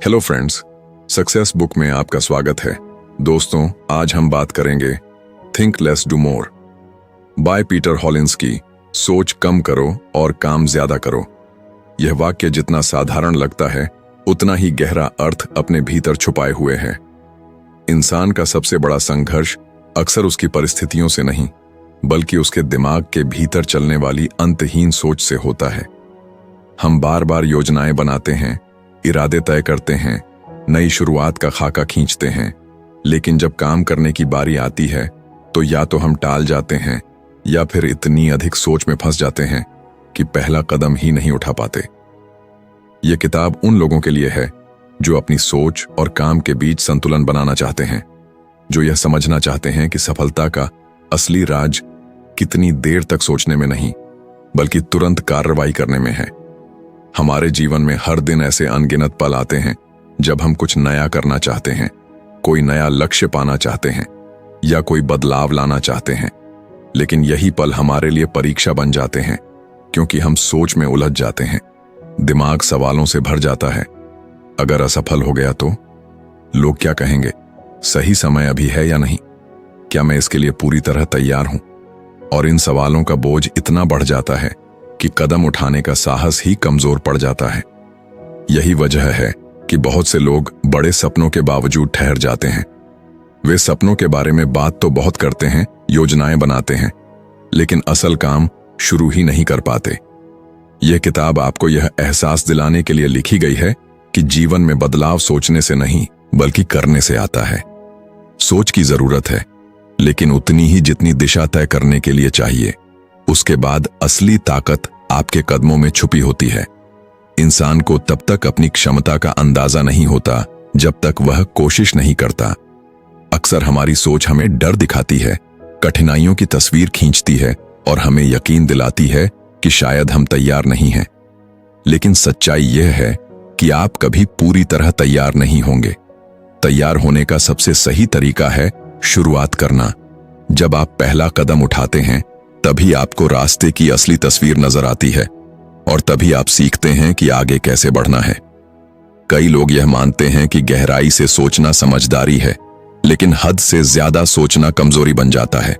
Hello friends, success book में आपका स्वागत है। दोस्तों, आज हम बात करेंगे think less do more by Peter Hollins की सोच कम करो और काम ज्यादा करो। यह वाक्य जितना साधारण लगता है उतना ही गहरा अर्थ अपने भीतर छुपाए हुए है। इंसान का सबसे बड़ा संघर्ष अक्सर उसकी परिस्थितियों से नहीं बल्कि उसके दिमाग के भीतर चलने वाली अंतहीन सोच से होता है। हम बार बार योजनाएं बनाते हैं, इरादे तय करते हैं, नई शुरुआत का खाका खींचते हैं, लेकिन जब काम करने की बारी आती है तो या तो हम टाल जाते हैं या फिर इतनी अधिक सोच में फंस जाते हैं कि पहला कदम ही नहीं उठा पाते। यह किताब उन लोगों के लिए है जो अपनी सोच और काम के बीच संतुलन बनाना चाहते हैं, जो यह समझना चाहते हैं कि सफलता का असली राज कितनी देर तक सोचने में नहीं बल्कि तुरंत कार्रवाई करने में है। हमारे जीवन में हर दिन ऐसे अनगिनत पल आते हैं जब हम कुछ नया करना चाहते हैं, कोई नया लक्ष्य पाना चाहते हैं या कोई बदलाव लाना चाहते हैं, लेकिन यही पल हमारे लिए परीक्षा बन जाते हैं क्योंकि हम सोच में उलझ जाते हैं। दिमाग सवालों से भर जाता है। अगर असफल हो गया तो लोग क्या कहेंगे? सही समय अभी है या नहीं? क्या मैं इसके लिए पूरी तरह तैयार हूं? और इन सवालों का बोझ इतना बढ़ जाता है कि कदम उठाने का साहस ही कमजोर पड़ जाता है। यही वजह है कि बहुत से लोग बड़े सपनों के बावजूद ठहर जाते हैं। वे सपनों के बारे में बात तो बहुत करते हैं, योजनाएं बनाते हैं, लेकिन असल काम शुरू ही नहीं कर पाते। यह किताब आपको यह एहसास दिलाने के लिए लिखी गई है कि जीवन में बदलाव सोचने से नहीं बल्कि करने से आता है। सोच की जरूरत है, लेकिन उतनी ही जितनी दिशा तय करने के लिए चाहिए। उसके बाद असली ताकत आपके कदमों में छुपी होती है। इंसान को तब तक अपनी क्षमता का अंदाजा नहीं होता जब तक वह कोशिश नहीं करता। अक्सर हमारी सोच हमें डर दिखाती है, कठिनाइयों की तस्वीर खींचती है और हमें यकीन दिलाती है कि शायद हम तैयार नहीं हैं। लेकिन सच्चाई यह है कि आप कभी पूरी तरह तैयार नहीं होंगे। तैयार होने का सबसे सही तरीका है शुरुआत करना। जब आप पहला कदम उठाते हैं तभी आपको रास्ते की असली तस्वीर नजर आती है और तभी आप सीखते हैं कि आगे कैसे बढ़ना है। कई लोग यह मानते हैं कि गहराई से सोचना समझदारी है, लेकिन हद से ज्यादा सोचना कमजोरी बन जाता है।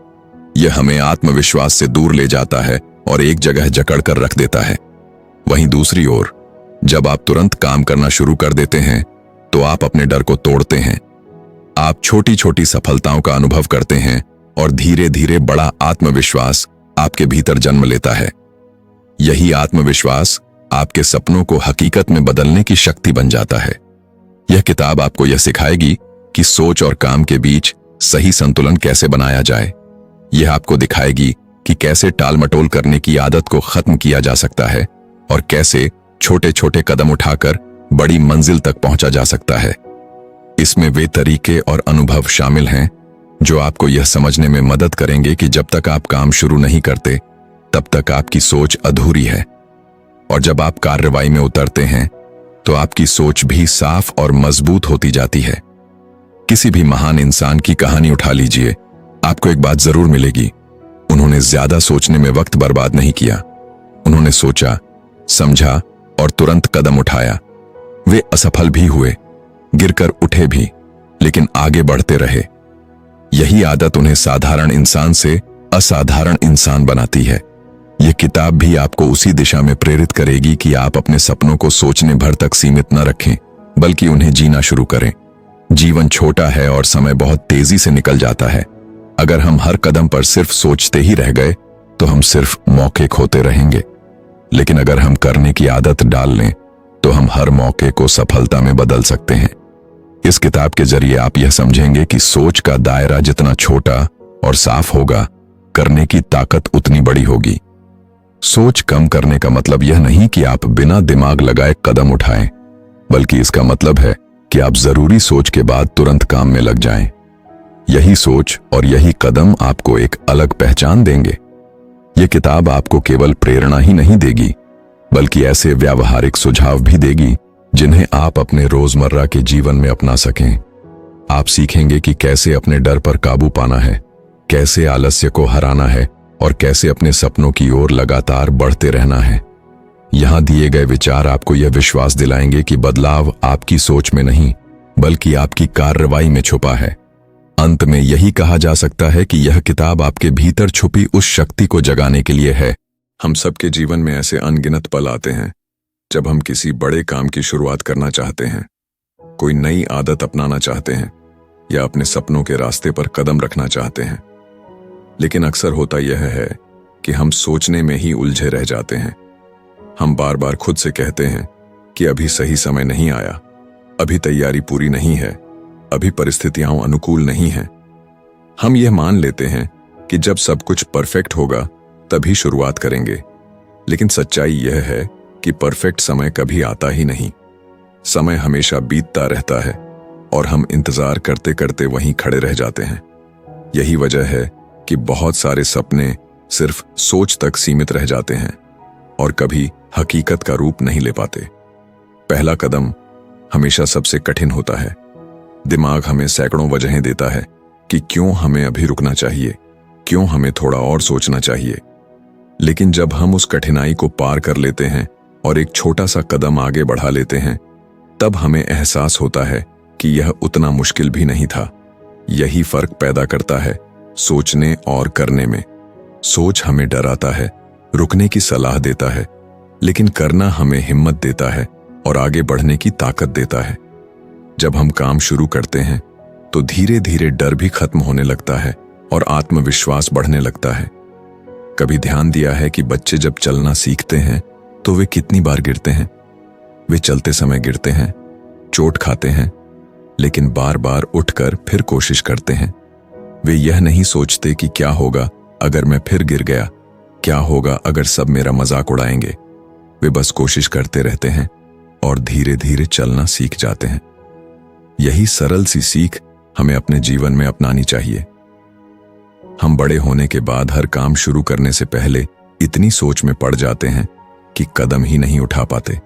यह हमें आत्मविश्वास से दूर ले जाता है और एक जगह जकड़ कर रख देता है। वहीं दूसरी ओर, जब आप तुरंत काम करना शुरू कर देते हैं तो आप अपने डर को तोड़ते हैं। आप छोटी छोटी सफलताओं का अनुभव करते हैं और धीरे धीरे बड़ा आत्मविश्वास आपके भीतर जन्म लेता है। यही आत्मविश्वास आपके सपनों को हकीकत में बदलने की शक्ति बन जाता है। यह किताब आपको यह सिखाएगी कि सोच और काम के बीच सही संतुलन कैसे बनाया जाए। यह आपको दिखाएगी कि कैसे टालमटोल करने की आदत को खत्म किया जा सकता है और कैसे छोटे छोटे कदम उठाकर बड़ी मंजिल तक पहुंचा जा सकता है। इसमें वे तरीके और अनुभव शामिल हैं जो आपको यह समझने में मदद करेंगे कि जब तक आप काम शुरू नहीं करते तब तक आपकी सोच अधूरी है, और जब आप कार्रवाई में उतरते हैं तो आपकी सोच भी साफ और मजबूत होती जाती है। किसी भी महान इंसान की कहानी उठा लीजिए, आपको एक बात जरूर मिलेगी, उन्होंने ज्यादा सोचने में वक्त बर्बाद नहीं किया। उन्होंने सोचा, समझा और तुरंत कदम उठाया। वे असफल भी हुए, गिरकर उठे भी, लेकिन आगे बढ़ते रहे। यही आदत उन्हें साधारण इंसान से असाधारण इंसान बनाती है। यह किताब भी आपको उसी दिशा में प्रेरित करेगी कि आप अपने सपनों को सोचने भर तक सीमित न रखें बल्कि उन्हें जीना शुरू करें। जीवन छोटा है और समय बहुत तेजी से निकल जाता है। अगर हम हर कदम पर सिर्फ सोचते ही रह गए तो हम सिर्फ मौके खोते रहेंगे, लेकिन अगर हम करने की आदत डाल लें तो हम हर मौके को सफलता में बदल सकते हैं। इस किताब के जरिए आप यह समझेंगे कि सोच का दायरा जितना छोटा और साफ होगा, करने की ताकत उतनी बड़ी होगी। सोच कम करने का मतलब यह नहीं कि आप बिना दिमाग लगाए कदम उठाएं, बल्कि इसका मतलब है कि आप जरूरी सोच के बाद तुरंत काम में लग जाएं। यही सोच और यही कदम आपको एक अलग पहचान देंगे। यह किताब आपको केवल प्रेरणा ही नहीं देगी बल्कि ऐसे व्यावहारिक सुझाव भी देगी जिन्हें आप अपने रोजमर्रा के जीवन में अपना सकें। आप सीखेंगे कि कैसे अपने डर पर काबू पाना है, कैसे आलस्य को हराना है और कैसे अपने सपनों की ओर लगातार बढ़ते रहना है। यहाँ दिए गए विचार आपको यह विश्वास दिलाएंगे कि बदलाव आपकी सोच में नहीं बल्कि आपकी कार्रवाई में छुपा है। अंत में यही कहा जा सकता है कि यह किताब आपके भीतर छुपी उस शक्ति को जगाने के लिए है। हम सबके जीवन में ऐसे अनगिनत पल आते हैं जब हम किसी बड़े काम की शुरुआत करना चाहते हैं, कोई नई आदत अपनाना चाहते हैं या अपने सपनों के रास्ते पर कदम रखना चाहते हैं। लेकिन अक्सर होता यह है कि हम सोचने में ही उलझे रह जाते हैं। हम बार बार खुद से कहते हैं कि अभी सही समय नहीं आया, अभी तैयारी पूरी नहीं है, अभी परिस्थितियां अनुकूल नहीं हैं। हम यह मान लेते हैं कि जब सब कुछ परफेक्ट होगा तभी शुरुआत करेंगे। लेकिन सच्चाई यह है कि परफेक्ट समय कभी आता ही नहीं। समय हमेशा बीतता रहता है और हम इंतजार करते करते वहीं खड़े रह जाते हैं। यही वजह है कि बहुत सारे सपने सिर्फ सोच तक सीमित रह जाते हैं और कभी हकीकत का रूप नहीं ले पाते। पहला कदम हमेशा सबसे कठिन होता है। दिमाग हमें सैकड़ों वजहें देता है कि क्यों हमें अभी रुकना चाहिए, क्यों हमें थोड़ा और सोचना चाहिए। लेकिन जब हम उस कठिनाई को पार कर लेते हैं और एक छोटा सा कदम आगे बढ़ा लेते हैं, तब हमें एहसास होता है कि यह उतना मुश्किल भी नहीं था। यही फर्क पैदा करता है सोचने और करने में। सोच हमें डराता है, रुकने की सलाह देता है, लेकिन करना हमें हिम्मत देता है और आगे बढ़ने की ताकत देता है। जब हम काम शुरू करते हैं तो धीरे धीरे डर भी खत्म होने लगता है और आत्मविश्वास बढ़ने लगता है। कभी ध्यान दिया है कि बच्चे जब चलना सीखते हैं तो वे कितनी बार गिरते हैं? वे चलते समय गिरते हैं, चोट खाते हैं, लेकिन बार बार उठकर फिर कोशिश करते हैं। वे यह नहीं सोचते कि क्या होगा अगर मैं फिर गिर गया, क्या होगा अगर सब मेरा मजाक उड़ाएंगे। वे बस कोशिश करते रहते हैं और धीरे धीरे चलना सीख जाते हैं। यही सरल सी सीख हमें अपने जीवन में अपनानी चाहिए। हम बड़े होने के बाद हर काम शुरू करने से पहले इतनी सोच में पड़ जाते हैं कि कदम ही नहीं उठा पाते।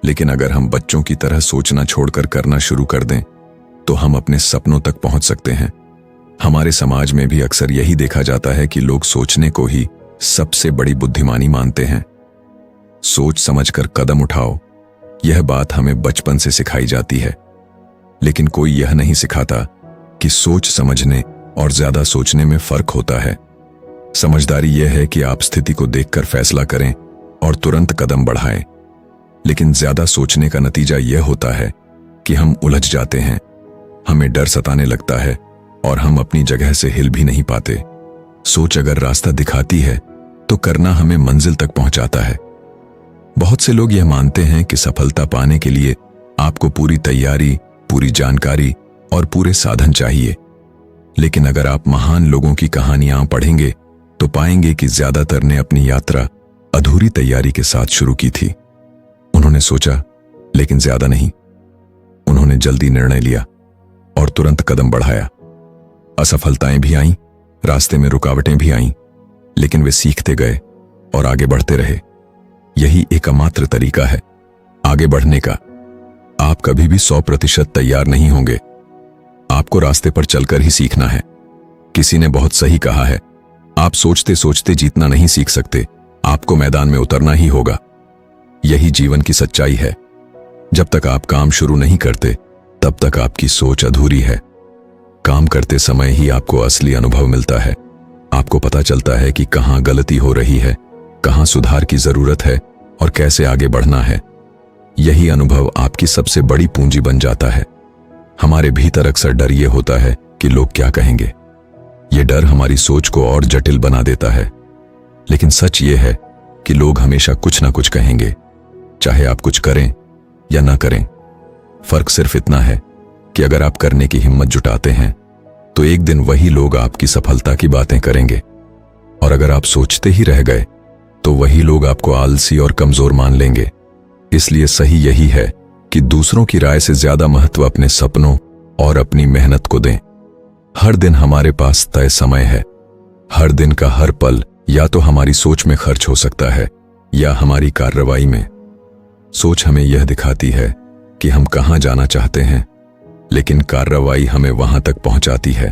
लेकिन अगर हम बच्चों की तरह सोचना छोड़कर करना शुरू कर दें तो हम अपने सपनों तक पहुंच सकते हैं। हमारे समाज में भी अक्सर यही देखा जाता है कि लोग सोचने को ही सबसे बड़ी बुद्धिमानी मानते हैं। सोच समझकर कदम उठाओ, यह बात हमें बचपन से सिखाई जाती है। लेकिन कोई यह नहीं सिखाता कि सोच समझने और ज्यादा सोचने में फर्क होता है। समझदारी यह है कि आप स्थिति को देखकर फैसला करें और तुरंत कदम बढ़ाएं। लेकिन ज्यादा सोचने का नतीजा यह होता है कि हम उलझ जाते हैं, हमें डर सताने लगता है और हम अपनी जगह से हिल भी नहीं पाते। सोच अगर रास्ता दिखाती है तो करना हमें मंजिल तक पहुंचाता है। बहुत से लोग यह मानते हैं कि सफलता पाने के लिए आपको पूरी तैयारी, पूरी जानकारी और पूरे साधन चाहिए। लेकिन अगर आप महान लोगों की कहानियां पढ़ेंगे तो पाएंगे कि ज्यादातर ने अपनी यात्रा अधूरी तैयारी के साथ शुरू की थी। उन्होंने सोचा, लेकिन ज्यादा नहीं। उन्होंने जल्दी निर्णय लिया और तुरंत कदम बढ़ाया। असफलताएं भी आईं, रास्ते में रुकावटें भी आईं, लेकिन वे सीखते गए और आगे बढ़ते रहे। यही एकमात्र तरीका है आगे बढ़ने का। आप कभी भी 100% तैयार नहीं होंगे। आपको रास्ते पर चलकर ही सीखना है। किसी ने बहुत सही कहा है, आप सोचते सोचते जीतना नहीं सीख सकते, आपको मैदान में उतरना ही होगा। यही जीवन की सच्चाई है। जब तक आप काम शुरू नहीं करते तब तक आपकी सोच अधूरी है। काम करते समय ही आपको असली अनुभव मिलता है। आपको पता चलता है कि कहां गलती हो रही है, कहां सुधार की जरूरत है और कैसे आगे बढ़ना है। यही अनुभव आपकी सबसे बड़ी पूंजी बन जाता है। हमारे भीतर अक्सर डर ये होता है कि लोग क्या कहेंगे। ये डर हमारी सोच को और जटिल बना देता है। लेकिन सच ये है कि लोग हमेशा कुछ ना कुछ कहेंगे, चाहे आप कुछ करें या ना करें। फर्क सिर्फ इतना है कि अगर आप करने की हिम्मत जुटाते हैं तो एक दिन वही लोग आपकी सफलता की बातें करेंगे, और अगर आप सोचते ही रह गए तो वही लोग आपको आलसी और कमजोर मान लेंगे। इसलिए सही यही है कि दूसरों की राय से ज्यादा महत्व अपने सपनों और अपनी मेहनत को दें। हर दिन हमारे पास तय समय है। हर दिन का हर पल या तो हमारी सोच में खर्च हो सकता है या हमारी कार्रवाई में। सोच हमें यह दिखाती है कि हम कहां जाना चाहते हैं, लेकिन कार्रवाई हमें वहां तक पहुंचाती है।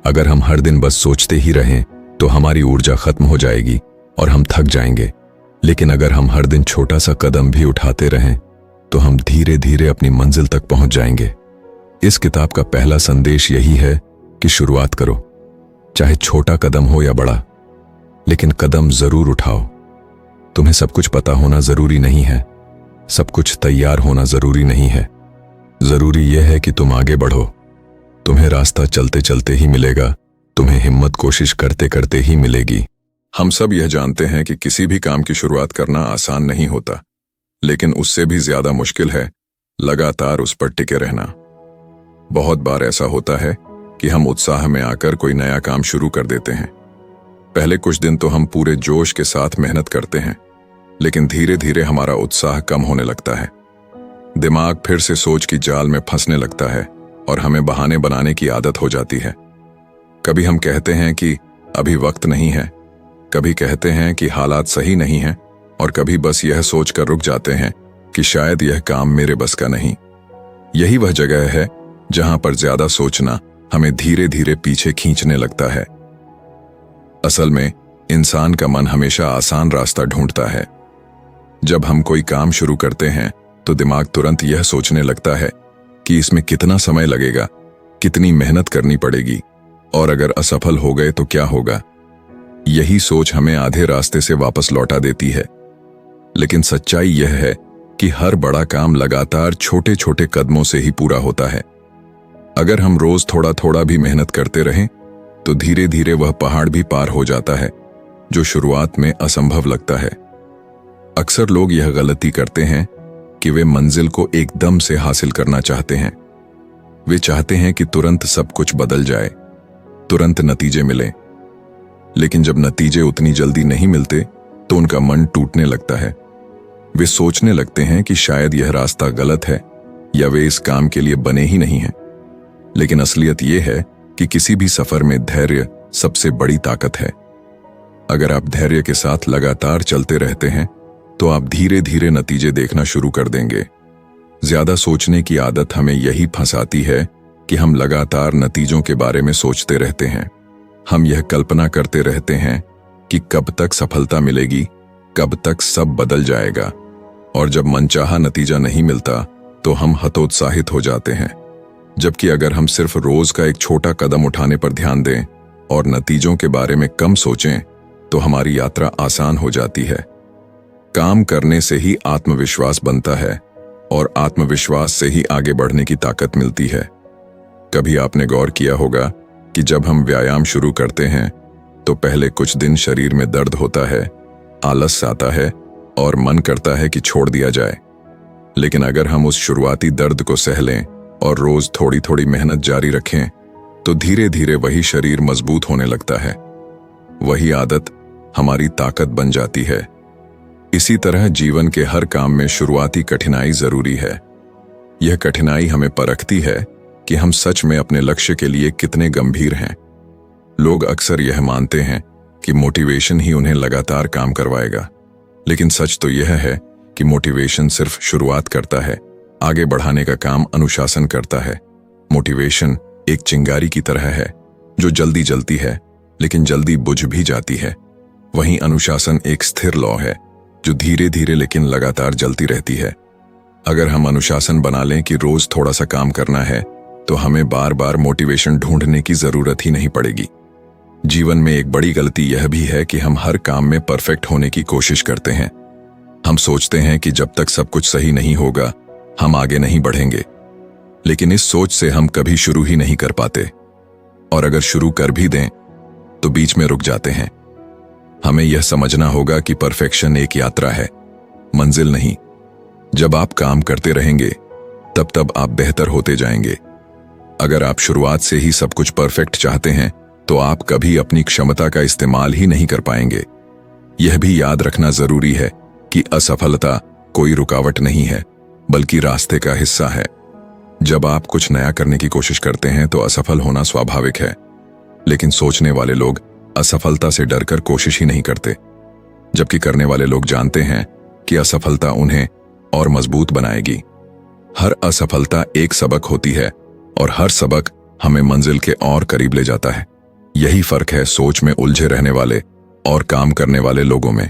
अगर हम हर दिन बस सोचते ही रहें तो हमारी ऊर्जा खत्म हो जाएगी और हम थक जाएंगे। लेकिन अगर हम हर दिन छोटा सा कदम भी उठाते रहें तो हम धीरे धीरे अपनी मंजिल तक पहुंच जाएंगे। इस किताब का पहला संदेश यही है कि शुरुआत करो, चाहे छोटा कदम हो या बड़ा, लेकिन कदम जरूर उठाओ। तुम्हें सब कुछ पता होना जरूरी नहीं है, सब कुछ तैयार होना जरूरी नहीं है। जरूरी यह है कि तुम आगे बढ़ो। तुम्हें रास्ता चलते चलते ही मिलेगा, तुम्हें हिम्मत कोशिश करते करते ही मिलेगी। हम सब यह जानते हैं कि किसी भी काम की शुरुआत करना आसान नहीं होता, लेकिन उससे भी ज्यादा मुश्किल है लगातार उस पर टिके रहना। बहुत बार ऐसा होता है कि हम उत्साह में आकर कोई नया काम शुरू कर देते हैं। पहले कुछ दिन तो हम पूरे जोश के साथ मेहनत करते हैं, लेकिन धीरे धीरे हमारा उत्साह कम होने लगता है। दिमाग फिर से सोच की जाल में फंसने लगता है और हमें बहाने बनाने की आदत हो जाती है। कभी हम कहते हैं कि अभी वक्त नहीं है, कभी कहते हैं कि हालात सही नहीं हैं, और कभी बस यह सोचकर रुक जाते हैं कि शायद यह काम मेरे बस का नहीं। यही वह जगह है जहां पर ज्यादा सोचना हमें धीरे धीरे पीछे खींचने लगता है। असल में इंसान का मन हमेशा आसान रास्ता ढूंढता है। जब हम कोई काम शुरू करते हैं तो दिमाग तुरंत यह सोचने लगता है कि इसमें कितना समय लगेगा, कितनी मेहनत करनी पड़ेगी, और अगर असफल हो गए तो क्या होगा। यही सोच हमें आधे रास्ते से वापस लौटा देती है। लेकिन सच्चाई यह है कि हर बड़ा काम लगातार छोटे छोटे कदमों से ही पूरा होता है। अगर हम रोज थोड़ा थोड़ा भी मेहनत करते रहें तो धीरे धीरे वह पहाड़ भी पार हो जाता है जो शुरुआत में असंभव लगता है। अक्सर लोग यह गलती करते हैं कि वे मंजिल को एकदम से हासिल करना चाहते हैं। वे चाहते हैं कि तुरंत सब कुछ बदल जाए, तुरंत नतीजे मिलें। लेकिन जब नतीजे उतनी जल्दी नहीं मिलते तो उनका मन टूटने लगता है। वे सोचने लगते हैं कि शायद यह रास्ता गलत है या वे इस काम के लिए बने ही नहीं हैं। लेकिन असलियत यह है कि किसी भी सफर में धैर्य सबसे बड़ी ताकत है। अगर आप धैर्य के साथ लगातार चलते रहते हैं तो आप धीरे धीरे नतीजे देखना शुरू कर देंगे। ज्यादा सोचने की आदत हमें यही फंसाती है कि हम लगातार नतीजों के बारे में सोचते रहते हैं। हम यह कल्पना करते रहते हैं कि कब तक सफलता मिलेगी, कब तक सब बदल जाएगा, और जब मनचाहा नतीजा नहीं मिलता तो हम हतोत्साहित हो जाते हैं। जबकि अगर हम सिर्फ रोज का एक छोटा कदम उठाने पर ध्यान दें और नतीजों के बारे में कम सोचें तो हमारी यात्रा आसान हो जाती है। काम करने से ही आत्मविश्वास बनता है और आत्मविश्वास से ही आगे बढ़ने की ताकत मिलती है। कभी आपने गौर किया होगा कि जब हम व्यायाम शुरू करते हैं तो पहले कुछ दिन शरीर में दर्द होता है, आलस आता है और मन करता है कि छोड़ दिया जाए। लेकिन अगर हम उस शुरुआती दर्द को सह लें और रोज थोड़ी थोड़ी मेहनत जारी रखें तो धीरे धीरे वही शरीर मजबूत होने लगता है। वही आदत हमारी ताकत बन जाती है। इसी तरह जीवन के हर काम में शुरुआती कठिनाई जरूरी है। यह कठिनाई हमें परखती है कि हम सच में अपने लक्ष्य के लिए कितने गंभीर हैं। लोग अक्सर यह मानते हैं कि मोटिवेशन ही उन्हें लगातार काम करवाएगा, लेकिन सच तो यह है कि मोटिवेशन सिर्फ शुरुआत करता है, आगे बढ़ाने का काम अनुशासन करता है। मोटिवेशन एक चिंगारी की तरह है जो जल्दी जलती है लेकिन जल्दी बुझ भी जाती है। वहीं अनुशासन एक स्थिर लौ है जो धीरे धीरे लेकिन लगातार जलती रहती है। अगर हम अनुशासन बना लें कि रोज थोड़ा सा काम करना है तो हमें बार बार मोटिवेशन ढूंढने की जरूरत ही नहीं पड़ेगी। जीवन में एक बड़ी गलती यह भी है कि हम हर काम में परफेक्ट होने की कोशिश करते हैं। हम सोचते हैं कि जब तक सब कुछ सही नहीं होगा हम आगे नहीं बढ़ेंगे, लेकिन इस सोच से हम कभी शुरू ही नहीं कर पाते, और अगर शुरू कर भी दें तो बीच में रुक जाते हैं। हमें यह समझना होगा कि परफेक्शन एक यात्रा है, मंजिल नहीं। जब आप काम करते रहेंगे तब तब आप बेहतर होते जाएंगे। अगर आप शुरुआत से ही सब कुछ परफेक्ट चाहते हैं तो आप कभी अपनी क्षमता का इस्तेमाल ही नहीं कर पाएंगे। यह भी याद रखना जरूरी है कि असफलता कोई रुकावट नहीं है, बल्कि रास्ते का हिस्सा है। जब आप कुछ नया करने की कोशिश करते हैं तो असफल होना स्वाभाविक है, लेकिन सोचने वाले लोग असफलता से डरकर कोशिश ही नहीं करते, जबकि करने वाले लोग जानते हैं कि असफलता उन्हें और मजबूत बनाएगी। हर असफलता एक सबक होती है और हर सबक हमें मंजिल के और करीब ले जाता है। यही फर्क है सोच में उलझे रहने वाले और काम करने वाले लोगों में।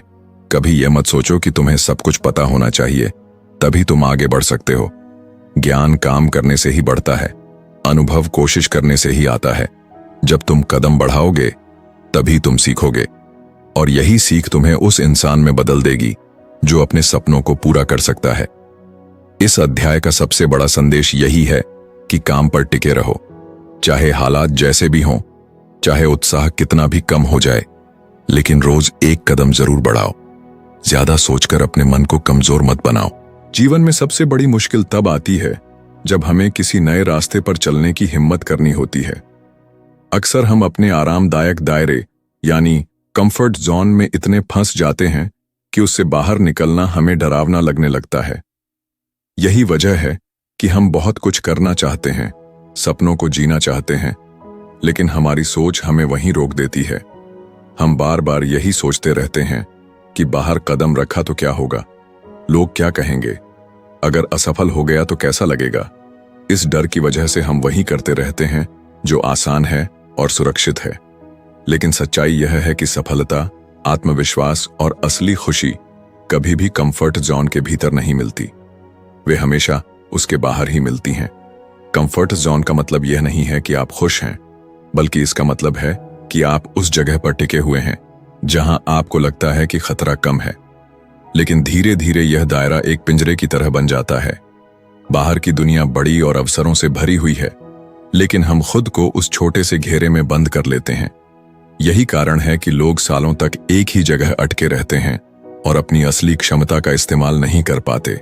कभी यह मत सोचो कि तुम्हें सब कुछ पता होना चाहिए, तभी तुम आगे बढ़ सकते हो। ज्ञान काम करने से ही बढ़ता है, अनुभव कोशिश करने से ही आता है। जब तुम कदम बढ़ाओगे तभी तुम सीखोगे, और यही सीख तुम्हें उस इंसान में बदल देगी जो अपने सपनों को पूरा कर सकता है। इस अध्याय का सबसे बड़ा संदेश यही है कि काम पर टिके रहो, चाहे हालात जैसे भी हों, चाहे उत्साह कितना भी कम हो जाए, लेकिन रोज एक कदम जरूर बढ़ाओ। ज्यादा सोचकर अपने मन को कमजोर मत बनाओ। जीवन में सबसे बड़ी मुश्किल तब आती है जब हमें किसी नए रास्ते पर चलने की हिम्मत करनी होती है। अक्सर हम अपने आरामदायक दायरे यानी कंफर्ट जोन में इतने फंस जाते हैं कि उससे बाहर निकलना हमें डरावना लगने लगता है। यही वजह है कि हम बहुत कुछ करना चाहते हैं, सपनों को जीना चाहते हैं, लेकिन हमारी सोच हमें वहीं रोक देती है। हम बार बार यही सोचते रहते हैं कि बाहर कदम रखा तो क्या होगा, लोग क्या कहेंगे, अगर असफल हो गया तो कैसा लगेगा। इस डर की वजह से हम वही करते रहते हैं जो आसान है और सुरक्षित है। लेकिन सच्चाई यह है कि सफलता, आत्मविश्वास और असली खुशी कभी भी कंफर्ट जोन के भीतर नहीं मिलती, वे हमेशा उसके बाहर ही मिलती हैं। कंफर्ट जोन का मतलब यह नहीं है कि आप खुश हैं, बल्कि इसका मतलब है कि आप उस जगह पर टिके हुए हैं जहां आपको लगता है कि खतरा कम है। लेकिन धीरे धीरे यह दायरा एक पिंजरे की तरह बन जाता है। बाहर की दुनिया बड़ी और अवसरों से भरी हुई है, लेकिन हम खुद को उस छोटे से घेरे में बंद कर लेते हैं। यही कारण है कि लोग सालों तक एक ही जगह अटके रहते हैं और अपनी असली क्षमता का इस्तेमाल नहीं कर पाते।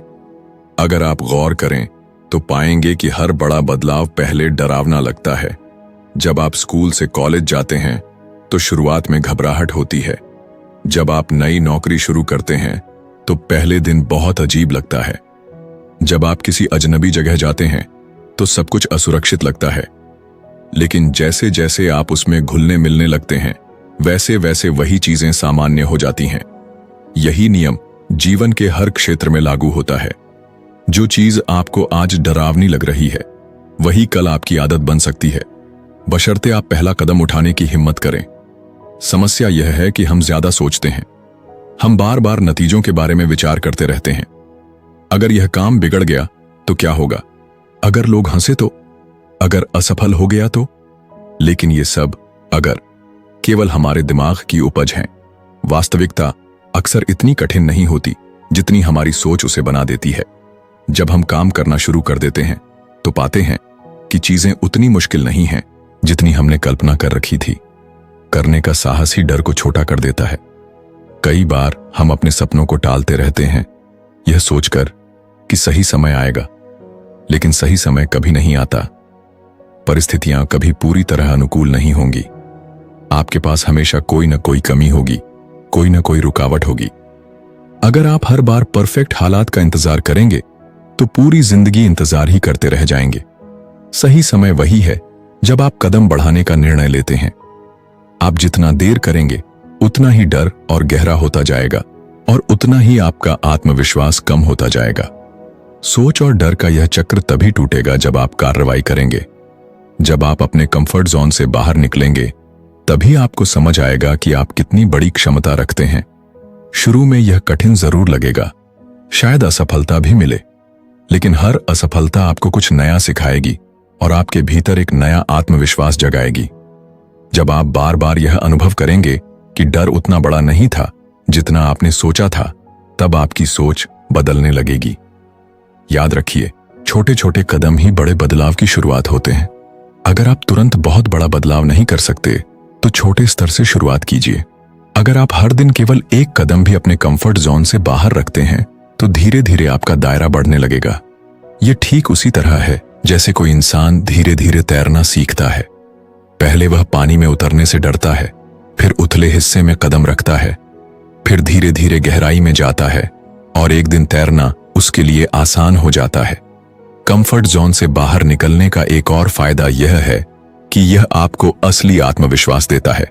अगर आप गौर करें तो पाएंगे कि हर बड़ा बदलाव पहले डरावना लगता है। जब आप स्कूल से कॉलेज जाते हैं तो शुरुआत में घबराहट होती है। जब आप नई नौकरी शुरू करते हैं तो पहले दिन बहुत अजीब लगता है। जब आप किसी अजनबी जगह जाते हैं तो सब कुछ असुरक्षित लगता है, लेकिन जैसे जैसे आप उसमें घुलने मिलने लगते हैं, वैसे वैसे वही चीजें सामान्य हो जाती हैं। यही नियम जीवन के हर क्षेत्र में लागू होता है। जो चीज आपको आज डरावनी लग रही है, वही कल आपकी आदत बन सकती है, बशर्ते आप पहला कदम उठाने की हिम्मत करें। समस्या यह है कि हम ज्यादा सोचते हैं। हम बार बार नतीजों के बारे में विचार करते रहते हैं। अगर यह काम बिगड़ गया तो क्या होगा, अगर लोग हंसे तो, अगर असफल हो गया तो। लेकिन ये सब अगर केवल हमारे दिमाग की उपज हैं। वास्तविकता अक्सर इतनी कठिन नहीं होती जितनी हमारी सोच उसे बना देती है। जब हम काम करना शुरू कर देते हैं तो पाते हैं कि चीजें उतनी मुश्किल नहीं हैं जितनी हमने कल्पना कर रखी थी। करने का साहस ही डर को छोटा कर देता है। कई बार हम अपने सपनों को टालते रहते हैं, यह सोचकर कि सही समय आएगा, लेकिन सही समय कभी नहीं आता। परिस्थितियां कभी पूरी तरह अनुकूल नहीं होंगी। आपके पास हमेशा कोई न कोई कमी होगी, कोई न कोई रुकावट होगी। अगर आप हर बार परफेक्ट हालात का इंतजार करेंगे तो पूरी जिंदगी इंतजार ही करते रह जाएंगे। सही समय वही है जब आप कदम बढ़ाने का निर्णय लेते हैं। आप जितना देर करेंगे उतना ही डर और गहरा होता जाएगा, और उतना ही आपका आत्मविश्वास कम होता जाएगा। सोच और डर का यह चक्र तभी टूटेगा जब आप कार्रवाई करेंगे। जब आप अपने कंफर्ट जोन से बाहर निकलेंगे, तभी आपको समझ आएगा कि आप कितनी बड़ी क्षमता रखते हैं। शुरू में यह कठिन जरूर लगेगा, शायद असफलता भी मिले, लेकिन हर असफलता आपको कुछ नया सिखाएगी और आपके भीतर एक नया आत्मविश्वास जगाएगी। जब आप बार बार यह अनुभव करेंगे कि डर उतना बड़ा नहीं था जितना आपने सोचा था, तब आपकी सोच बदलने लगेगी। याद रखिए, छोटे छोटे कदम ही बड़े बदलाव की शुरुआत होते हैं। अगर आप तुरंत बहुत बड़ा बदलाव नहीं कर सकते तो छोटे स्तर से शुरुआत कीजिए। अगर आप हर दिन केवल एक कदम भी अपने कंफर्ट जोन से बाहर रखते हैं तो धीरे धीरे आपका दायरा बढ़ने लगेगा। यह ठीक उसी तरह है जैसे कोई इंसान धीरे धीरे तैरना सीखता है। पहले वह पानी में उतरने से डरता है, फिर उथले हिस्से में कदम रखता है, फिर धीरे धीरे गहराई में जाता है, और एक दिन तैरना उसके लिए आसान हो जाता है। कंफर्ट जोन से बाहर निकलने का एक और फायदा यह है कि यह आपको असली आत्मविश्वास देता है।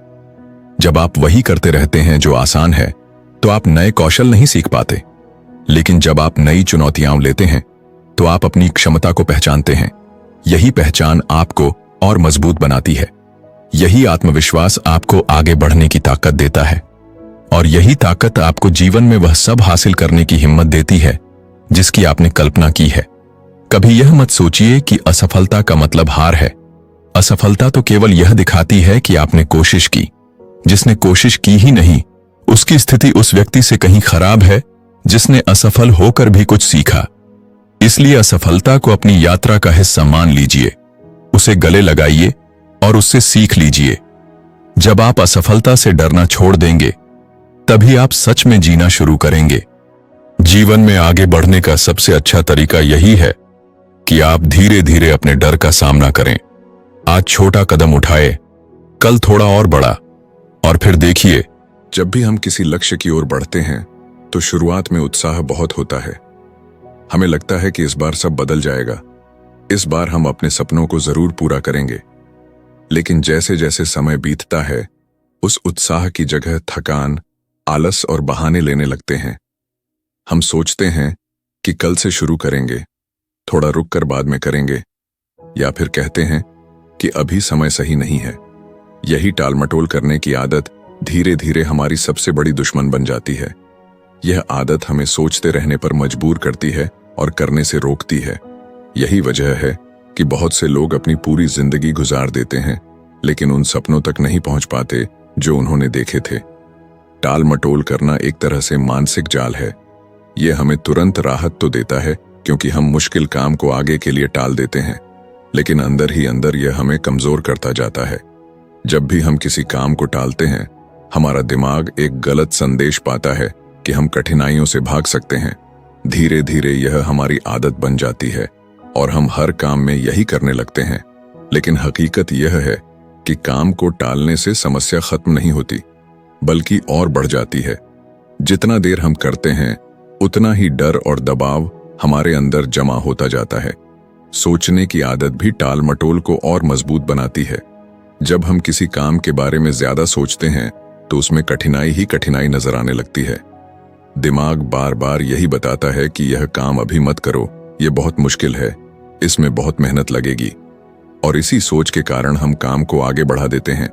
जब आप वही करते रहते हैं जो आसान है, तो आप नए कौशल नहीं सीख पाते। लेकिन जब आप नई चुनौतियां लेते हैं तो आप अपनी क्षमता को पहचानते हैं। यही पहचान आपको और मजबूत बनाती है। यही आत्मविश्वास आपको आगे बढ़ने की ताकत देता है। और यही ताकत आपको जीवन में वह सब हासिल करने की हिम्मत देती है जिसकी आपने कल्पना की है। कभी यह मत सोचिए कि असफलता का मतलब हार है। असफलता तो केवल यह दिखाती है कि आपने कोशिश की। जिसने कोशिश की ही नहीं, उसकी स्थिति उस व्यक्ति से कहीं खराब है जिसने असफल होकर भी कुछ सीखा। इसलिए असफलता को अपनी यात्रा का हिस्सा मान लीजिए, उसे गले लगाइए और उससे सीख लीजिए। जब आप असफलता से डरना छोड़ देंगे, तभी आप सच में जीना शुरू करेंगे। जीवन में आगे बढ़ने का सबसे अच्छा तरीका यही है कि आप धीरे धीरे अपने डर का सामना करें। आज छोटा कदम उठाए, कल थोड़ा और बड़ा, और फिर देखिए। जब भी हम किसी लक्ष्य की ओर बढ़ते हैं तो शुरुआत में उत्साह बहुत होता है। हमें लगता है कि इस बार सब बदल जाएगा, इस बार हम अपने सपनों को जरूर पूरा करेंगे। लेकिन जैसे जैसे समय बीतता है, उस उत्साह की जगह थकान, आलस और बहाने लेने लगते हैं। हम सोचते हैं कि कल से शुरू करेंगे, थोड़ा रुककर बाद में करेंगे, या फिर कहते हैं कि अभी समय सही नहीं है। यही टालमटोल करने की आदत धीरे धीरे हमारी सबसे बड़ी दुश्मन बन जाती है। यह आदत हमें सोचते रहने पर मजबूर करती है और करने से रोकती है। यही वजह है कि बहुत से लोग अपनी पूरी जिंदगी गुजार देते हैं, लेकिन उन सपनों तक नहीं पहुंच पाते जो उन्होंने देखे थे। टालमटोल करना एक तरह से मानसिक जाल है। यह हमें तुरंत राहत तो देता है क्योंकि हम मुश्किल काम को आगे के लिए टाल देते हैं, लेकिन अंदर ही अंदर यह हमें कमजोर करता जाता है। जब भी हम किसी काम को टालते हैं, हमारा दिमाग एक गलत संदेश पाता है कि हम कठिनाइयों से भाग सकते हैं। धीरे धीरे यह हमारी आदत बन जाती है और हम हर काम में यही करने लगते हैं। लेकिन हकीकत यह है कि काम को टालने से समस्या खत्म नहीं होती, बल्कि और बढ़ जाती है। जितना देर हम करते हैं, उतना ही डर और दबाव हमारे अंदर जमा होता जाता है। सोचने की आदत भी टालमटोल को और मजबूत बनाती है। जब हम किसी काम के बारे में ज्यादा सोचते हैं तो उसमें कठिनाई ही कठिनाई नजर आने लगती है। दिमाग बार बार यही बताता है कि यह काम अभी मत करो, यह बहुत मुश्किल है, इसमें बहुत मेहनत लगेगी। और इसी सोच के कारण हम काम को आगे बढ़ा देते हैं।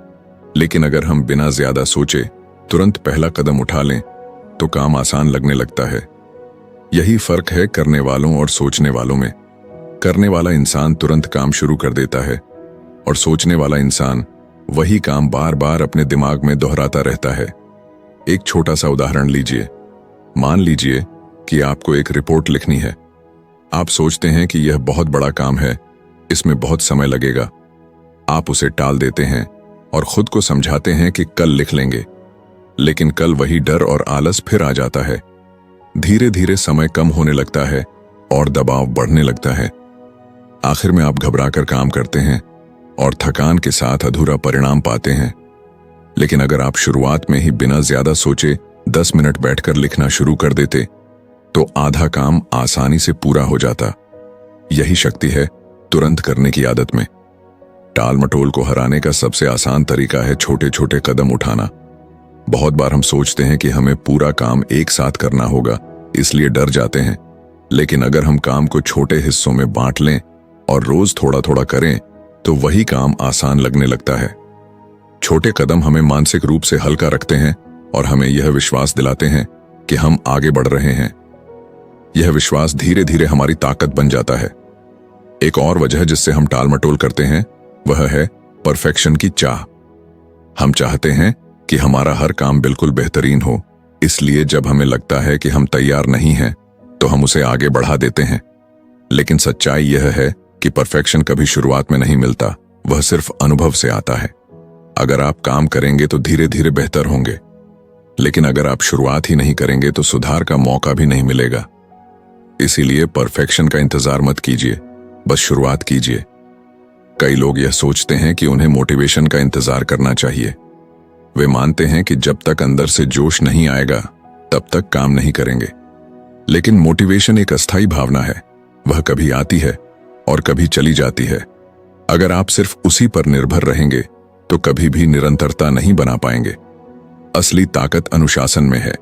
लेकिन अगर हम बिना ज्यादा सोचे तुरंत पहला कदम उठा लें तो काम आसान लगने लगता है। यही फर्क है करने वालों और सोचने वालों में। करने वाला इंसान तुरंत काम शुरू कर देता है और सोचने वाला इंसान वही काम बार बार अपने दिमाग में दोहराता रहता है। एक छोटा सा उदाहरण लीजिए। मान लीजिए कि आपको एक रिपोर्ट लिखनी है। आप सोचते हैं कि यह बहुत बड़ा काम है, इसमें बहुत समय लगेगा। आप उसे टाल देते हैं और खुद को समझाते हैं कि कल लिख लेंगे। लेकिन कल वही डर और आलस फिर आ जाता है। धीरे धीरे समय कम होने लगता है और दबाव बढ़ने लगता है। आखिर में आप घबराकर काम करते हैं और थकान के साथ अधूरा परिणाम पाते हैं। लेकिन अगर आप शुरुआत में ही बिना ज्यादा सोचे 10 मिनट बैठकर लिखना शुरू कर देते तो आधा काम आसानी से पूरा हो जाता। यही शक्ति है तुरंत करने की आदत में। टालमटोल को हराने का सबसे आसान तरीका है छोटे छोटे कदम उठाना। बहुत बार हम सोचते हैं कि हमें पूरा काम एक साथ करना होगा, इसलिए डर जाते हैं। लेकिन अगर हम काम को छोटे हिस्सों में बांट लें और रोज थोड़ा थोड़ा करें तो वही काम आसान लगने लगता है। छोटे कदम हमें मानसिक रूप से हल्का रखते हैं और हमें यह विश्वास दिलाते हैं कि हम आगे बढ़ रहे हैं। यह विश्वास धीरे धीरे हमारी ताकत बन जाता है। एक और वजह जिससे हम टालमटोल करते हैं वह है परफेक्शन की चाह। हम चाहते हैं कि हमारा हर काम बिल्कुल बेहतरीन हो, इसलिए जब हमें लगता है कि हम तैयार नहीं हैं तो हम उसे आगे बढ़ा देते हैं। लेकिन सच्चाई यह है कि परफेक्शन कभी शुरुआत में नहीं मिलता, वह सिर्फ अनुभव से आता है। अगर आप काम करेंगे तो धीरे धीरे बेहतर होंगे, लेकिन अगर आप शुरुआत ही नहीं करेंगे तो सुधार का मौका भी नहीं मिलेगा। इसीलिए परफेक्शन का इंतजार मत कीजिए, बस शुरुआत कीजिए। कई लोग यह सोचते हैं कि उन्हें मोटिवेशन का इंतजार करना चाहिए। वे मानते हैं कि जब तक अंदर से जोश नहीं आएगा तब तक काम नहीं करेंगे। लेकिन मोटिवेशन एक अस्थायी भावना है, वह कभी आती है और कभी चली जाती है। अगर आप सिर्फ उसी पर निर्भर रहेंगे तो कभी भी निरंतरता नहीं बना पाएंगे। असली ताकत अनुशासन में है।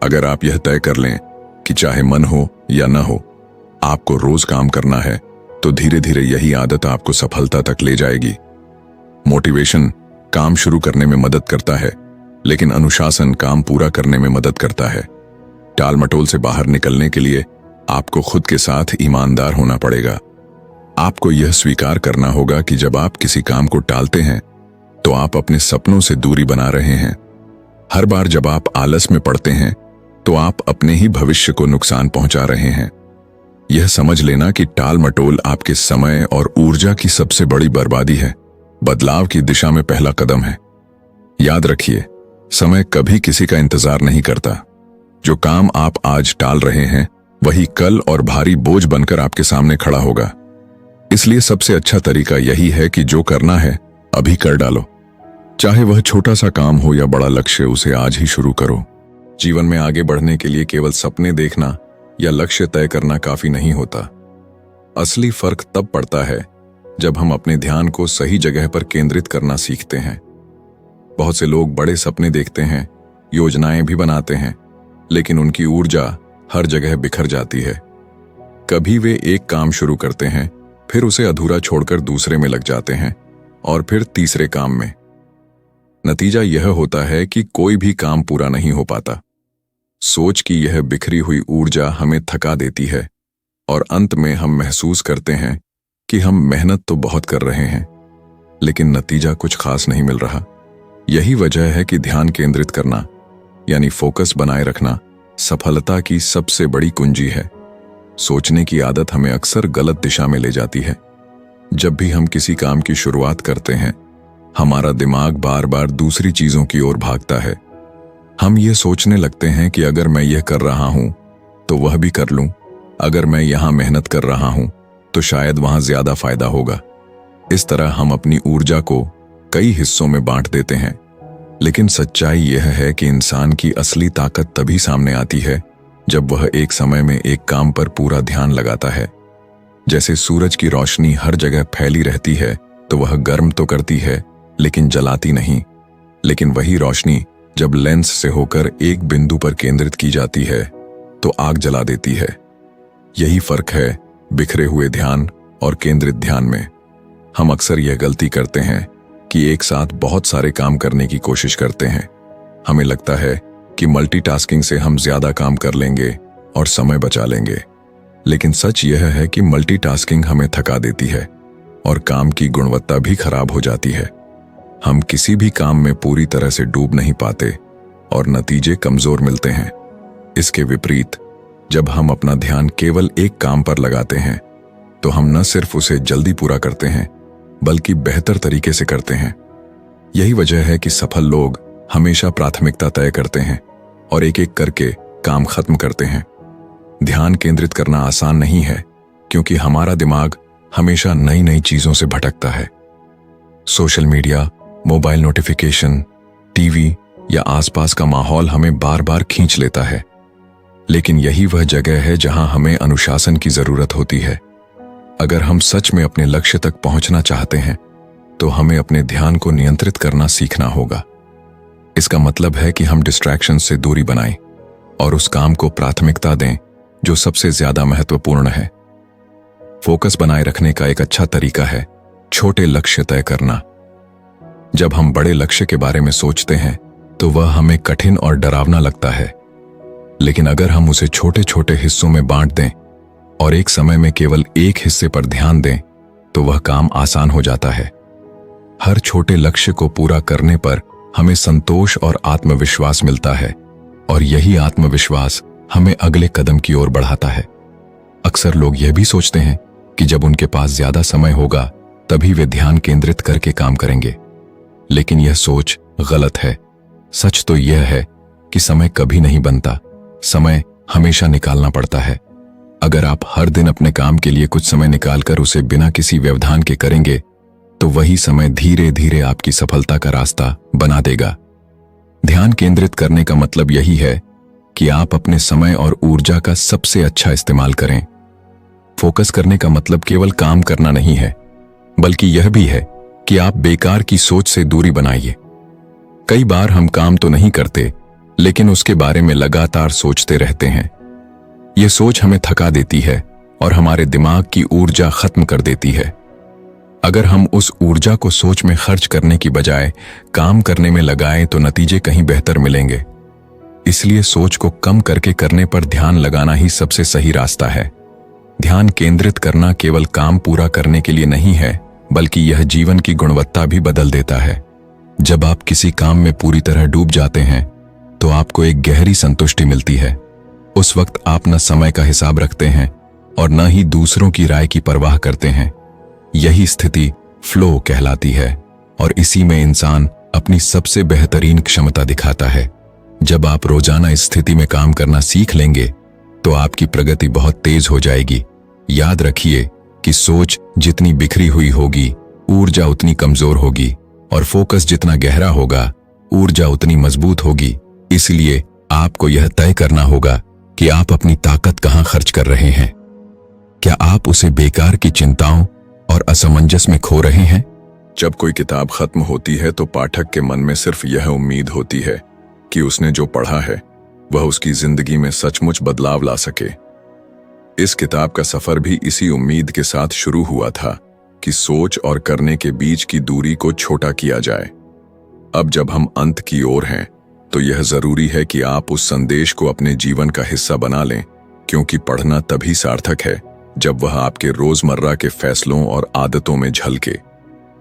अगर आप यह तय कर लें कि चाहे मन हो या न हो, आपको रोज काम करना है, तो धीरे धीरे यही आदत आपको सफलता तक ले जाएगी। मोटिवेशन काम शुरू करने में मदद करता है, लेकिन अनुशासन काम पूरा करने में मदद करता है। टाल मटोल से बाहर निकलने के लिए आपको खुद के साथ ईमानदार होना पड़ेगा। आपको यह स्वीकार करना होगा कि जब आप किसी काम को टालते हैं तो आप अपने सपनों से दूरी बना रहे हैं। हर बार जब आप आलस में पड़ते हैं तो आप अपने ही भविष्य को नुकसान पहुंचा रहे हैं। यह समझ लेना कि टाल मटोल आपके समय और ऊर्जा की सबसे बड़ी बर्बादी है। बदलाव की दिशा में पहला कदम है। याद रखिए, समय कभी किसी का इंतजार नहीं करता। जो काम आप आज टाल रहे हैं वही कल और भारी बोझ बनकर आपके सामने खड़ा होगा। इसलिए सबसे अच्छा तरीका यही है कि जो करना है अभी कर डालो। चाहे वह छोटा सा काम हो या बड़ा लक्ष्य, उसे आज ही शुरू करो। जीवन में आगे बढ़ने के लिए केवल सपने देखना या लक्ष्य तय करना काफी नहीं होता। असली फर्क तब पड़ता है जब हम अपने ध्यान को सही जगह पर केंद्रित करना सीखते हैं। बहुत से लोग बड़े सपने देखते हैं, योजनाएं भी बनाते हैं, लेकिन उनकी ऊर्जा हर जगह बिखर जाती है। कभी वे एक काम शुरू करते हैं, फिर उसे अधूरा छोड़कर दूसरे में लग जाते हैं और फिर तीसरे काम में। नतीजा यह होता है कि कोई भी काम पूरा नहीं हो पाता। सोच की यह बिखरी हुई ऊर्जा हमें थका देती है और अंत में हम महसूस करते हैं कि हम मेहनत तो बहुत कर रहे हैं, लेकिन नतीजा कुछ खास नहीं मिल रहा। यही वजह है कि ध्यान केंद्रित करना यानी फोकस बनाए रखना सफलता की सबसे बड़ी कुंजी है। सोचने की आदत हमें अक्सर गलत दिशा में ले जाती है। जब भी हम किसी काम की शुरुआत करते हैं, हमारा दिमाग बार बार दूसरी चीजों की ओर भागता है। हम ये सोचने लगते हैं कि अगर मैं यह कर रहा हूं तो वह भी कर लूं, अगर मैं यहां मेहनत कर रहा हूं तो शायद वहां ज्यादा फायदा होगा। इस तरह हम अपनी ऊर्जा को कई हिस्सों में बांट देते हैं। लेकिन सच्चाई यह है कि इंसान की असली ताकत तभी सामने आती है जब वह एक समय में एक काम पर पूरा ध्यान लगाता है। जैसे सूरज की रोशनी हर जगह फैली रहती है तो वह गर्म तो करती है लेकिन जलाती नहीं। लेकिन वही रोशनी जब लेंस से होकर एक बिंदु पर केंद्रित की जाती है तो आग जला देती है। यही फर्क है बिखरे हुए ध्यान और केंद्रित ध्यान में। हम अक्सर यह गलती करते हैं कि एक साथ बहुत सारे काम करने की कोशिश करते हैं। हमें लगता है कि मल्टीटास्किंग से हम ज्यादा काम कर लेंगे और समय बचा लेंगे, लेकिन सच यह है कि मल्टीटास्किंग हमें थका देती है और काम की गुणवत्ता भी खराब हो जाती है। हम किसी भी काम में पूरी तरह से डूब नहीं पाते और नतीजे कमजोर मिलते हैं। इसके विपरीत, जब हम अपना ध्यान केवल एक काम पर लगाते हैं तो हम न सिर्फ उसे जल्दी पूरा करते हैं बल्कि बेहतर तरीके से करते हैं। यही वजह है कि सफल लोग हमेशा प्राथमिकता तय करते हैं और एक एक करके काम खत्म करते हैं। ध्यान केंद्रित करना आसान नहीं है क्योंकि हमारा दिमाग हमेशा नई नई चीजों से भटकता है। Social media, mobile notification, TV या आसपास का माहौल हमें बार बार खींच लेता है। लेकिन यही वह जगह है जहां हमें अनुशासन की जरूरत होती है। अगर हम सच में अपने लक्ष्य तक पहुंचना चाहते हैं तो हमें अपने ध्यान को नियंत्रित करना सीखना होगा। इसका मतलब है कि हम डिस्ट्रैक्शन से दूरी बनाएं और उस काम को प्राथमिकता दें जो सबसे ज्यादा महत्वपूर्ण है। फोकस बनाए रखने का एक अच्छा तरीका है छोटे लक्ष्य तय करना। जब हम बड़े लक्ष्य के बारे में सोचते हैं तो वह हमें कठिन और डरावना लगता है, लेकिन अगर हम उसे छोटे छोटे हिस्सों में बांट दें और एक समय में केवल एक हिस्से पर ध्यान दें तो वह काम आसान हो जाता है। हर छोटे लक्ष्य को पूरा करने पर हमें संतोष और आत्मविश्वास मिलता है और यही आत्मविश्वास हमें अगले कदम की ओर बढ़ाता है। अक्सर लोग यह भी सोचते हैं कि जब उनके पास ज्यादा समय होगा तभी वे ध्यान केंद्रित करके काम करेंगे, लेकिन यह सोच गलत है। सच तो यह है कि समय कभी नहीं बनता, समय हमेशा निकालना पड़ता है। अगर आप हर दिन अपने काम के लिए कुछ समय निकालकर उसे बिना किसी व्यवधान के करेंगे तो वही समय धीरे धीरे आपकी सफलता का रास्ता बना देगा। ध्यान केंद्रित करने का मतलब यही है कि आप अपने समय और ऊर्जा का सबसे अच्छा इस्तेमाल करें। फोकस करने का मतलब केवल काम करना नहीं है, बल्कि यह भी है कि आप बेकार की सोच से दूरी बनाइए। कई बार हम काम तो नहीं करते, लेकिन उसके बारे में लगातार सोचते रहते हैं। यह सोच हमें थका देती है और हमारे दिमाग की ऊर्जा खत्म कर देती है। अगर हम उस ऊर्जा को सोच में खर्च करने की बजाय काम करने में लगाएं तो नतीजे कहीं बेहतर मिलेंगे। इसलिए सोच को कम करके करने पर ध्यान लगाना ही सबसे सही रास्ता है। ध्यान केंद्रित करना केवल काम पूरा करने के लिए नहीं है, बल्कि यह जीवन की गुणवत्ता भी बदल देता है। जब आप किसी काम में पूरी तरह डूब जाते हैं तो आपको एक गहरी संतुष्टि मिलती है। उस वक्त आप न समय का हिसाब रखते हैं और न ही दूसरों की राय की परवाह करते हैं। यही स्थिति फ्लो कहलाती है और इसी में इंसान अपनी सबसे बेहतरीन क्षमता दिखाता है। जब आप रोजाना इस स्थिति में काम करना सीख लेंगे तो आपकी प्रगति बहुत तेज हो जाएगी। याद रखिए कि सोच जितनी बिखरी हुई होगी, ऊर्जा उतनी कमजोर होगी, और फोकस जितना गहरा होगा, ऊर्जा उतनी मजबूत होगी। इसलिए आपको यह तय करना होगा कि आप अपनी ताकत कहां खर्च कर रहे हैं। क्या आप उसे बेकार की चिंताओं और असमंजस में खो रहे हैं? जब कोई किताब खत्म होती है तो पाठक के मन में सिर्फ यह उम्मीद होती है कि उसने जो पढ़ा है वह उसकी जिंदगी में सचमुच बदलाव ला सके। इस किताब का सफर भी इसी उम्मीद के साथ शुरू हुआ था कि सोच और करने के बीच की दूरी को छोटा किया जाए। अब जब हम अंत की ओर हैं तो यह जरूरी है कि आप उस संदेश को अपने जीवन का हिस्सा बना लें, क्योंकि पढ़ना तभी सार्थक है जब वह आपके रोजमर्रा के फैसलों और आदतों में झलके।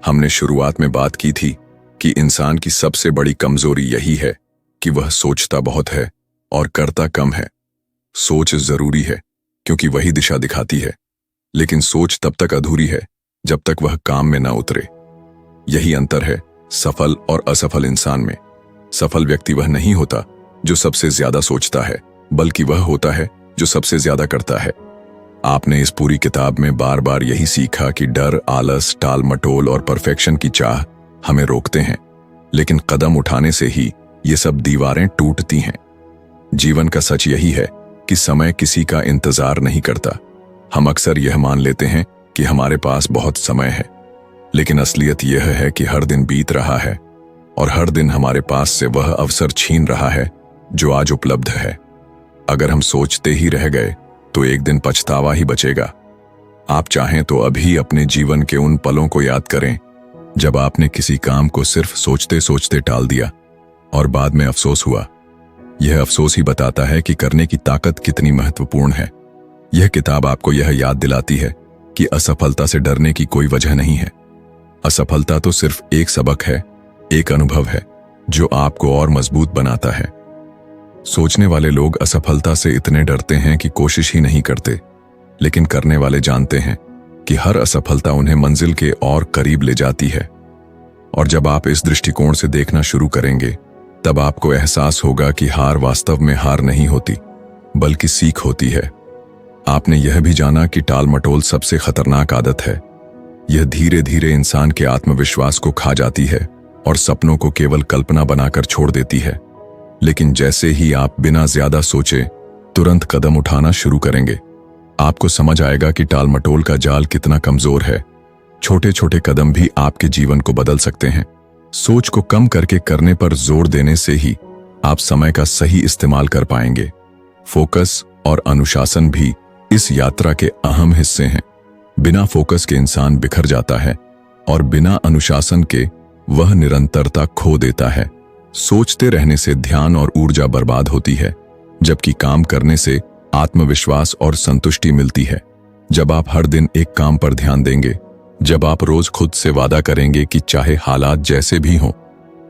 हमने शुरुआत में बात की थी कि इंसान की सबसे बड़ी कमजोरी यही है कि वह सोचता बहुत है और करता कम है। सोच जरूरी है क्योंकि वही दिशा दिखाती है, लेकिन सोच तब तक अधूरी है जब तक वह काम में ना उतरे। यही अंतर है सफल और असफल इंसान में। सफल व्यक्ति वह नहीं होता जो सबसे ज्यादा सोचता है, बल्कि वह होता है जो सबसे ज्यादा करता है। आपने इस पूरी किताब में बार बार यही सीखा कि डर, आलस, टाल मटोल और परफेक्शन की चाह हमें रोकते हैं, लेकिन कदम उठाने से ही ये सब दीवारें टूटती हैं। जीवन का सच यही है कि समय किसी का इंतजार नहीं करता। हम अक्सर यह मान लेते हैं कि हमारे पास बहुत समय है, लेकिन असलियत यह है कि हर दिन बीत रहा है और हर दिन हमारे पास से वह अवसर छीन रहा है जो आज उपलब्ध है। अगर हम सोचते ही रह गए तो एक दिन पछतावा ही बचेगा। आप चाहें तो अभी अपने जीवन के उन पलों को याद करें जब आपने किसी काम को सिर्फ सोचते सोचते टाल दिया और बाद में अफसोस हुआ। यह अफसोस ही बताता है कि करने की ताकत कितनी महत्वपूर्ण है। यह किताब आपको यह याद दिलाती है कि असफलता से डरने की कोई वजह नहीं है। असफलता तो सिर्फ एक सबक है, एक अनुभव है जो आपको और मजबूत बनाता है। सोचने वाले लोग असफलता से इतने डरते हैं कि कोशिश ही नहीं करते, लेकिन करने वाले जानते हैं कि हर असफलता उन्हें मंजिल के और करीब ले जाती है। और जब आप इस दृष्टिकोण से देखना शुरू करेंगे, तब आपको एहसास होगा कि हार वास्तव में हार नहीं होती, बल्कि सीख होती है। आपने यह भी जाना कि टाल मटोल सबसे खतरनाक आदत है। यह धीरे धीरे इंसान के आत्मविश्वास को खा जाती है और सपनों को केवल कल्पना बनाकर छोड़ देती है। लेकिन जैसे ही आप बिना ज्यादा सोचे तुरंत कदम उठाना शुरू करेंगे, आपको समझ आएगा कि टाल मटोल का जाल कितना कमजोर है। छोटे छोटे कदम भी आपके जीवन को बदल सकते हैं। सोच को कम करके करने पर जोर देने से ही आप समय का सही इस्तेमाल कर पाएंगे। फोकस और अनुशासन भी इस यात्रा के अहम हिस्से हैं। बिना फोकस के इंसान बिखर जाता है और बिना अनुशासन के वह निरंतरता खो देता है। सोचते रहने से ध्यान और ऊर्जा बर्बाद होती है, जबकि काम करने से आत्मविश्वास और संतुष्टि मिलती है। जब आप हर दिन एक काम पर ध्यान देंगे, जब आप रोज खुद से वादा करेंगे कि चाहे हालात जैसे भी हों,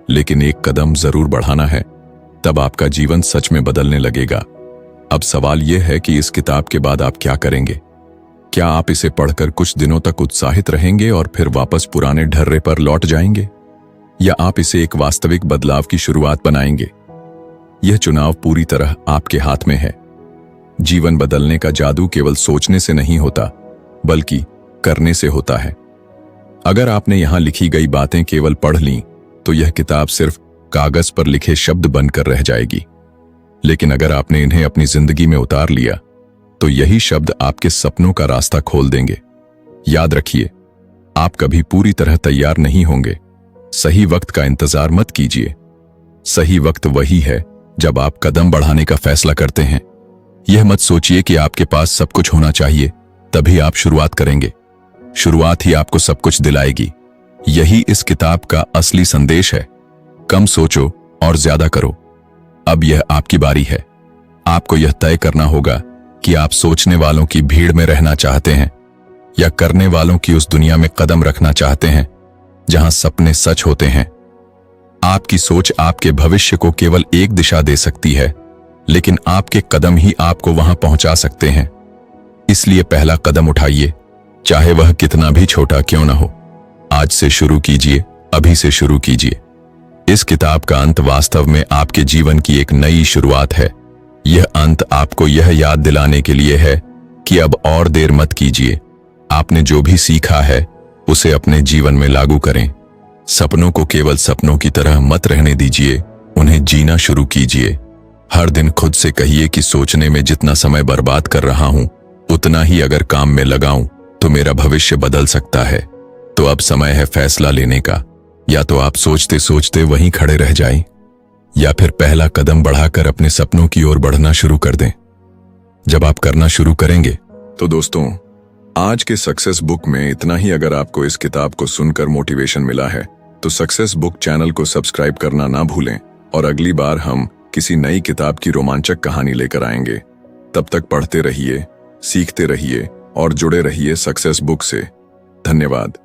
लेकिन एक कदम जरूर बढ़ाना है, तब आपका जीवन सच में बदलने लगेगा। अब सवाल यह है कि इस किताब के बाद आप क्या करेंगे? क्या आप इसे पढ़कर कुछ दिनों तक उत्साहित रहेंगे और फिर वापस पुराने ढर्रे पर लौट जाएंगे, या आप इसे एक वास्तविक बदलाव की शुरुआत बनाएंगे? यह चुनाव पूरी तरह आपके हाथ में है। जीवन बदलने का जादू केवल सोचने से नहीं होता, बल्कि करने से होता है। अगर आपने यहां लिखी गई बातें केवल पढ़ लीं, तो यह किताब सिर्फ कागज पर लिखे शब्द बनकर रह जाएगी। लेकिन अगर आपने इन्हें अपनी जिंदगी में उतार लिया, तो यही शब्द आपके सपनों का रास्ता खोल देंगे। याद रखिए, आप कभी पूरी तरह तैयार नहीं होंगे। सही वक्त का इंतजार मत कीजिए। सही वक्त वही है जब आप कदम बढ़ाने का फैसला करते हैं। यह मत सोचिए कि आपके पास सब कुछ होना चाहिए तभी आप शुरुआत करेंगे। शुरुआत ही आपको सब कुछ दिलाएगी। यही इस किताब का असली संदेश है। कम सोचो और ज्यादा करो। अब यह आपकी बारी है। आपको यह तय करना होगा कि आप सोचने वालों की भीड़ में रहना चाहते हैं या करने वालों की उस दुनिया में कदम रखना चाहते हैं जहां सपने सच होते हैं। आपकी सोच आपके भविष्य को केवल एक दिशा दे सकती है, लेकिन आपके कदम ही आपको वहां पहुंचा सकते हैं। इसलिए पहला कदम उठाइए, चाहे वह कितना भी छोटा क्यों न हो। आज से शुरू कीजिए, अभी से शुरू कीजिए। इस किताब का अंत वास्तव में आपके जीवन की एक नई शुरुआत है। यह अंत आपको यह याद दिलाने के लिए है कि अब और देर मत कीजिए। आपने जो भी सीखा है उसे अपने जीवन में लागू करें। सपनों को केवल सपनों की तरह मत रहने दीजिए, उन्हें जीना शुरू कीजिए। हर दिन खुद से कहिए कि सोचने में जितना समय बर्बाद कर रहा हूं, उतना ही अगर काम में लगाऊं तो मेरा भविष्य बदल सकता है। तो अब समय है फैसला लेने का। या तो आप सोचते सोचते वहीं खड़े रह जाएं, या फिर पहला कदम बढ़ाकर अपने सपनों की ओर बढ़ना शुरू कर दें। जब आप करना शुरू करेंगे तो दोस्तों, आज के सक्सेस बुक में इतना ही। अगर आपको इस किताब को सुनकर मोटिवेशन मिला है तो सक्सेस बुक चैनल को सब्सक्राइब करना ना भूलें, और अगली बार हम किसी नई किताब की रोमांचक कहानी लेकर आएंगे। तब तक पढ़ते रहिए, सीखते रहिए और जुड़े रहिए सक्सेस बुक से। धन्यवाद।